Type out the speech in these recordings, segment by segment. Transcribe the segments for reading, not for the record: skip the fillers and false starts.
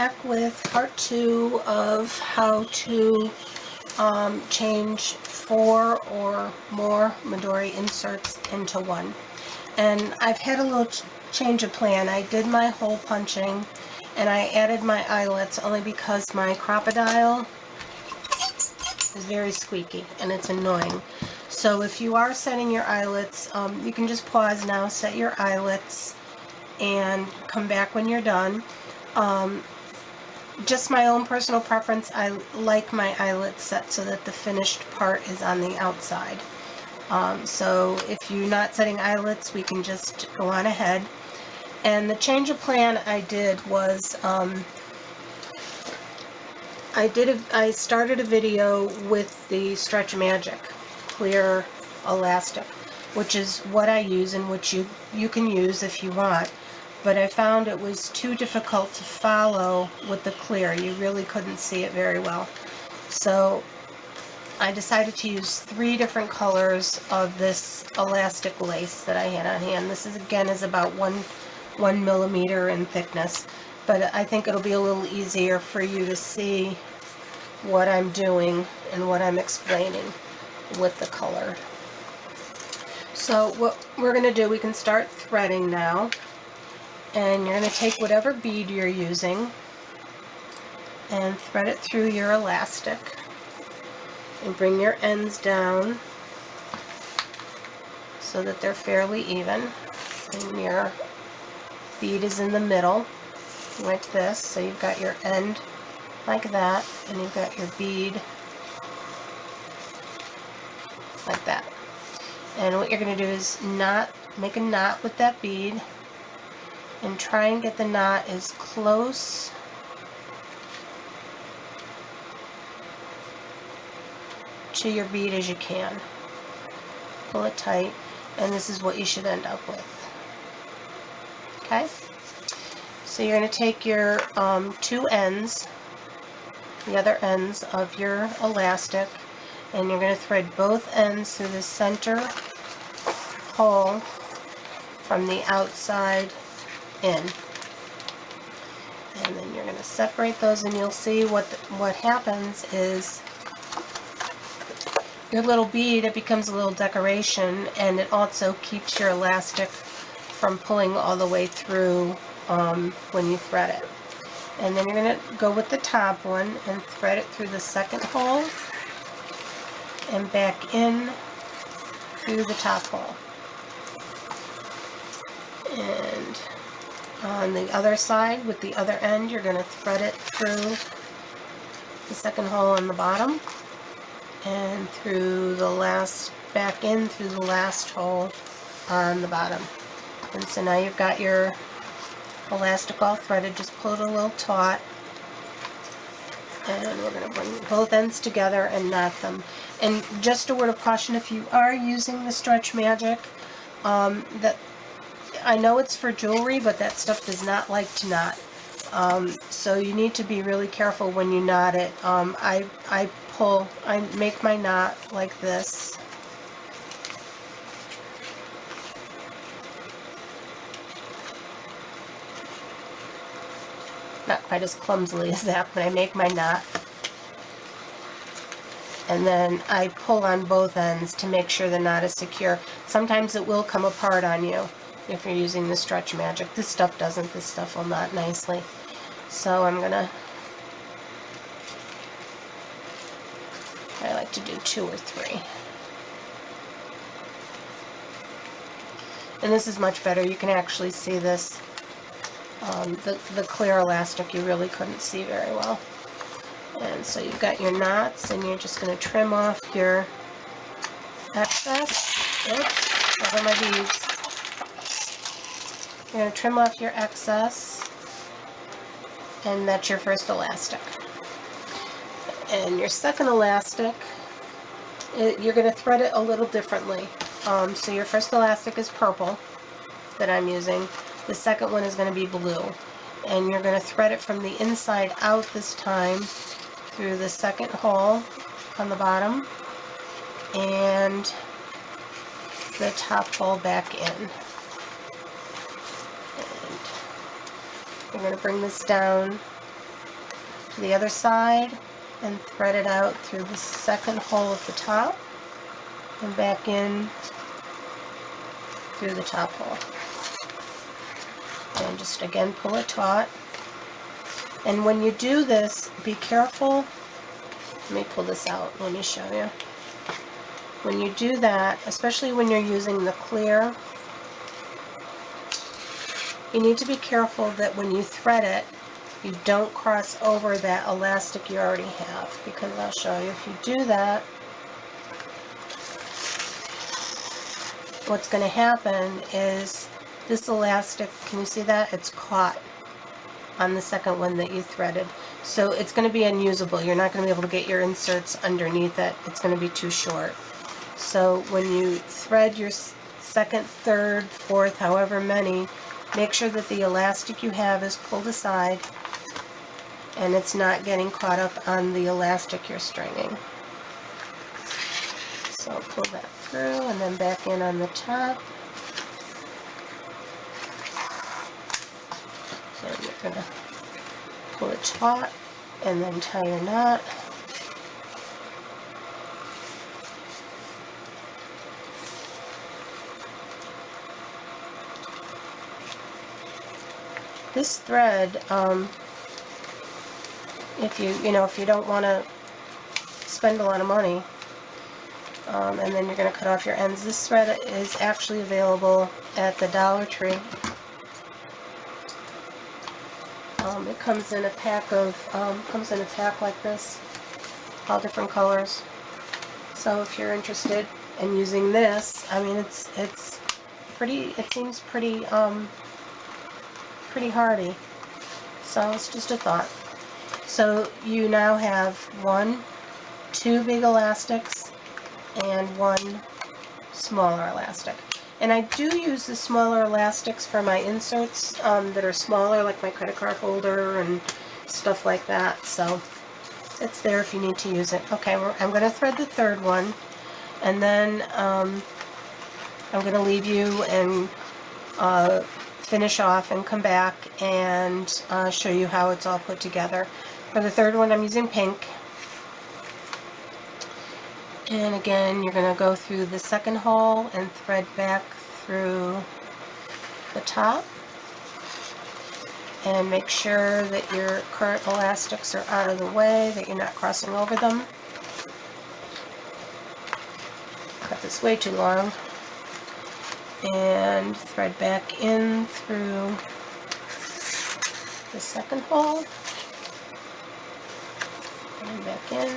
back with part 2 of how to change 4 or more Midori inserts into one. And I've had a little change of plan. I did my hole punching and I added my eyelets only because my crocodile is very squeaky and it's annoying. So if you are setting your eyelets, you can just pause now, set your eyelets, and come back when you're done. Just my own personal preference, I like my eyelets set so that the finished part is on the outside. So if you're not setting eyelets, we can just go on ahead. And the change of plan I did was I started a video with the Stretch Magic clear elastic, which is what I use and which you can use if you want. But I found it was too difficult to follow with the clear. You really couldn't see it very well. So I decided to use 3 different colors of this elastic lace that I had on hand. This is again is about 1 millimeter in thickness, but I think it'll be a little easier for you to see what I'm doing and what I'm explaining with the color. So what we're going to do, we can start threading now, and you're going to take whatever bead you're using and thread it through your elastic and bring your ends down so that they're fairly even, and your bead is in the middle like this. So you've got your end like that, and you've got your bead like that. And what you're going to do is make a knot with that bead and try and get the knot as close to your bead as you can. Pull it tight, and this is what you should end up with. Okay? So you're going to take your 2 ends, the other ends of your elastic, and you're going to thread both ends through the center hole from the outside in. And then you're going to separate those, and you'll see what happens is your little bead, it becomes a little decoration, and it also keeps your elastic from pulling all the way through when you thread it. And then you're going to go with the top one and thread it through the second hole and back in through the top hole. And on the other side, with the other end, you're going to thread it through the second hole on the bottom and through the last, back in through the last hole on the bottom. And so now you've got your elastic all threaded. Just pull it a little taut, and we're going to bring both ends together and knot them. And just a word of caution, if you are using the Stretch Magic, that I know it's for jewelry, but that stuff does not like to knot. So you need to be really careful when you knot it. I make my knot like this. Not quite as clumsily as that, but I make my knot. And then I pull on both ends to make sure the knot is secure. Sometimes it will come apart on you if you're using the Stretch Magic. This stuff doesn't. This stuff will knot nicely. So I like to do 2 or 3. And this is much better. You can actually see this. The clear elastic you really couldn't see very well. And so you've got your knots, and you're just going to trim off your excess. Oops, those are my beads. You're going to trim off your excess, and that's your first elastic. And your second elastic, you're going to thread it a little differently. So your first elastic is purple that I'm using. The second one is going to be blue. And you're going to thread it from the inside out this time through the second hole on the bottom and the top hole back in. And you're going to bring this down to the other side and thread it out through the second hole at the top and back in through the top hole. And just again pull it taut. And when you do this, be careful. Let me pull this out. Let me show you. When you do that, especially when you're using the clear, you need to be careful that when you thread it, you don't cross over that elastic you already have, because I'll show you, if you do that, what's going to happen is this elastic, can you see that? It's caught on the second one that you threaded. So it's going to be unusable. You're not going to be able to get your inserts underneath it. It's going to be too short. So when you thread your second, third, fourth, however many, make sure that the elastic you have is pulled aside and it's not getting caught up on the elastic you're stringing. So pull that through and then back in on the top. So you're going to pull it taut and then tie your knot. This thread, if you don't want to spend a lot of money, and then you're going to cut off your ends, this thread is actually available at the Dollar Tree. It comes in a pack like this, all different colors. So if you're interested in using this, I mean it's pretty. It seems pretty hardy. So it's just a thought. So you now have two big elastics and one smaller elastic. And I do use the smaller elastics for my inserts that are smaller, like my credit card holder and stuff like that. So it's there if you need to use it. Okay, I'm going to thread the third one, and then I'm going to leave you and finish off and come back and show you how it's all put together. For the third one, I'm using pink. And again, you're going to go through the second hole and thread back through the top. And make sure that your current elastics are out of the way, that you're not crossing over them. Cut this way too long. And thread back in through the second hole. And back in.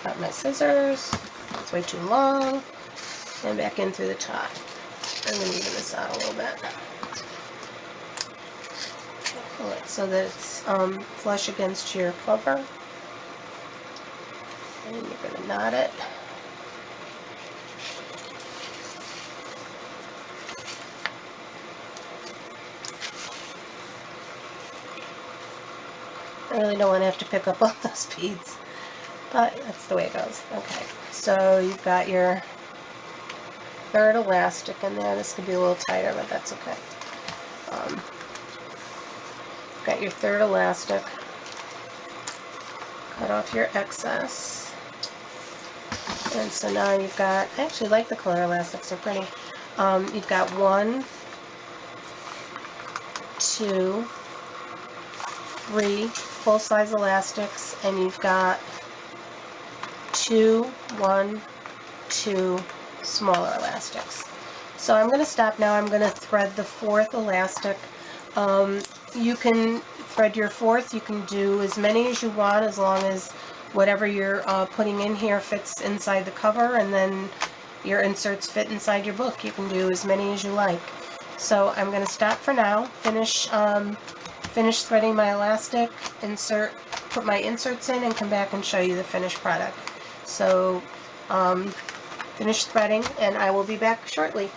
Got my scissors, it's way too long, and back in through the top. I'm going to even this out a little bit. Pull it so that it's flush against your cover. And you're going to knot it. I really don't want to have to pick up all those beads, but that's the way it goes. Okay, so you've got your third elastic in there. This could be a little tighter, but that's okay. Got your third elastic. Cut off your excess. And so now you've got, I actually like the color elastics, they're pretty. You've got 1, 2, 3 full-size elastics, and you've got 2, 1, 2 smaller elastics. So I'm going to stop now. I'm going to thread the fourth elastic. You can thread your fourth. You can do as many as you want, as long as whatever you're putting in here fits inside the cover, and then your inserts fit inside your book. You can do as many as you like. So I'm going to stop for now, finish threading my elastic, put my inserts in, and come back and show you the finished product. So finish threading, and I will be back shortly.